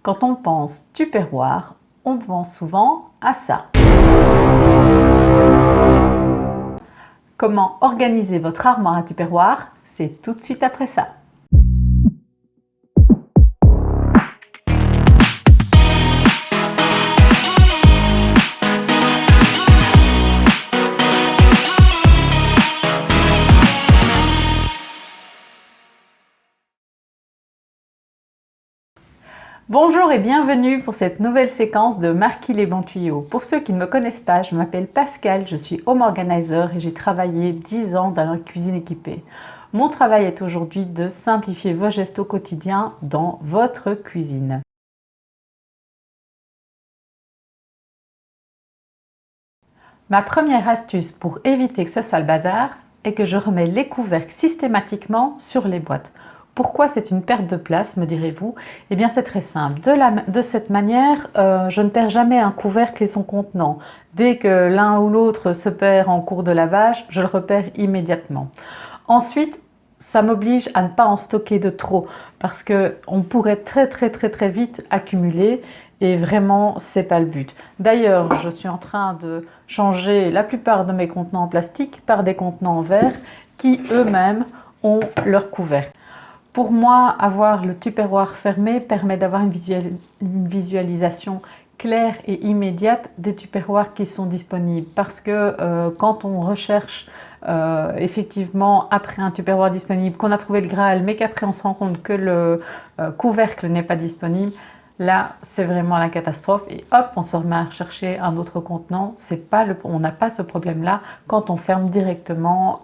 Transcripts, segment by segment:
Quand on pense tupperware, on pense souvent à ça. Comment organiser votre armoire à tupperware? C'est tout de suite après ça. Bonjour et bienvenue pour cette nouvelle séquence de Marquis les bons tuyaux. Pour ceux qui ne me connaissent pas, je m'appelle Pascal, je suis home organizer et j'ai travaillé 10 ans dans la cuisine équipée. Mon travail est aujourd'hui de simplifier vos gestes au quotidien dans votre cuisine. Ma première astuce pour éviter que ce soit le bazar est que je remets les couvercles systématiquement sur les boîtes. Pourquoi c'est une perte de place, me direz-vous? Eh bien c'est très simple. De cette manière, je ne perds jamais un couvercle et son contenant. Dès que l'un ou l'autre se perd en cours de lavage, je le repère immédiatement. Ensuite, ça m'oblige à ne pas en stocker de trop parce qu'on pourrait très vite accumuler et vraiment c'est pas le but. D'ailleurs, je suis en train de changer la plupart de mes contenants en plastique par des contenants en verre qui eux-mêmes ont leur couvercle. Pour moi, avoir le tupperware fermé permet d'avoir une visualisation claire et immédiate des tupperwares qui sont disponibles parce que quand on recherche effectivement après un tupperware disponible, qu'on a trouvé le Graal mais qu'après on se rend compte que le couvercle n'est pas disponible, là c'est vraiment la catastrophe et hop on se remet à chercher un autre contenant. On n'a pas ce problème là quand on ferme directement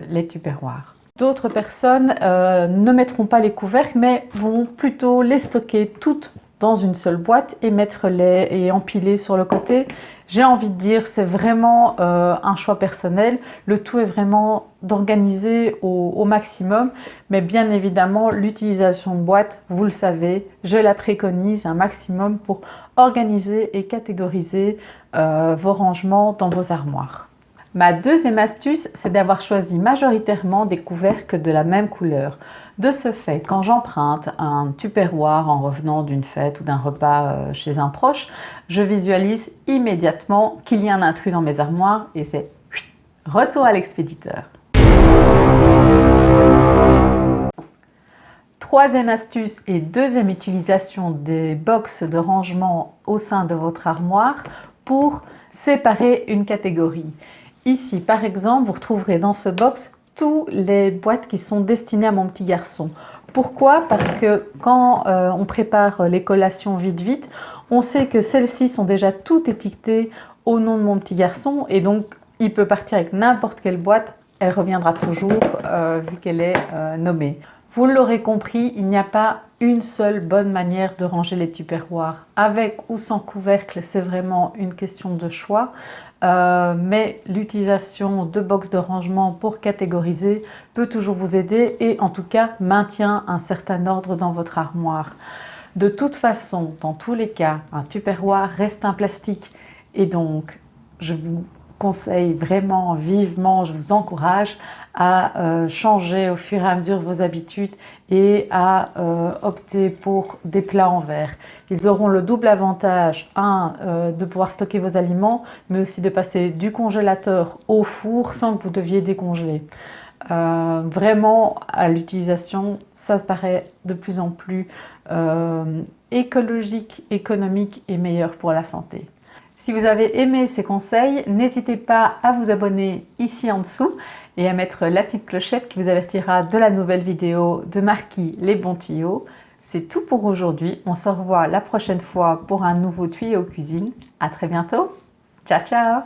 les tupperwares. D'autres personnes ne mettront pas les couvercles mais vont plutôt les stocker toutes dans une seule boîte et empiler sur le côté. J'ai envie de dire c'est vraiment un choix personnel. Le tout est vraiment d'organiser au maximum, mais bien évidemment l'utilisation de boîtes, vous le savez, je la préconise un maximum pour organiser et catégoriser vos rangements dans vos armoires. Ma deuxième astuce, c'est d'avoir choisi majoritairement des couvercles de la même couleur. De ce fait, quand j'emprunte un tupperware en revenant d'une fête ou d'un repas chez un proche, je visualise immédiatement qu'il y a un intrus dans mes armoires et c'est retour à l'expéditeur. Troisième astuce et deuxième utilisation des box de rangement au sein de votre armoire pour séparer une catégorie. Ici, par exemple, vous retrouverez dans ce box tous les boîtes qui sont destinées à mon petit garçon. Pourquoi? Parce que quand on prépare les collations vite, on sait que celles-ci sont déjà toutes étiquetées au nom de mon petit garçon et donc il peut partir avec n'importe quelle boîte, elle reviendra toujours vu qu'elle est nommée. Vous l'aurez compris, il n'y a pas une seule bonne manière de ranger les tupperwares. Avec ou sans couvercle, c'est vraiment une question de choix. Mais l'utilisation de box de rangement pour catégoriser peut toujours vous aider et en tout cas maintient un certain ordre dans votre armoire. De toute façon, dans tous les cas, un tupperware reste un plastique et donc je vous conseille vraiment vivement, je vous encourage à changer au fur et à mesure vos habitudes et à opter pour des plats en verre. Ils auront le double avantage, de pouvoir stocker vos aliments, mais aussi de passer du congélateur au four sans que vous deviez décongeler. Vraiment, à l'utilisation, ça se paraît de plus en plus écologique, économique et meilleur pour la santé. Si vous avez aimé ces conseils, n'hésitez pas à vous abonner ici en dessous et à mettre la petite clochette qui vous avertira de la nouvelle vidéo de Marquis les bons tuyaux. C'est tout pour aujourd'hui. On se revoit la prochaine fois pour un nouveau tuyau cuisine. À très bientôt. Ciao, ciao!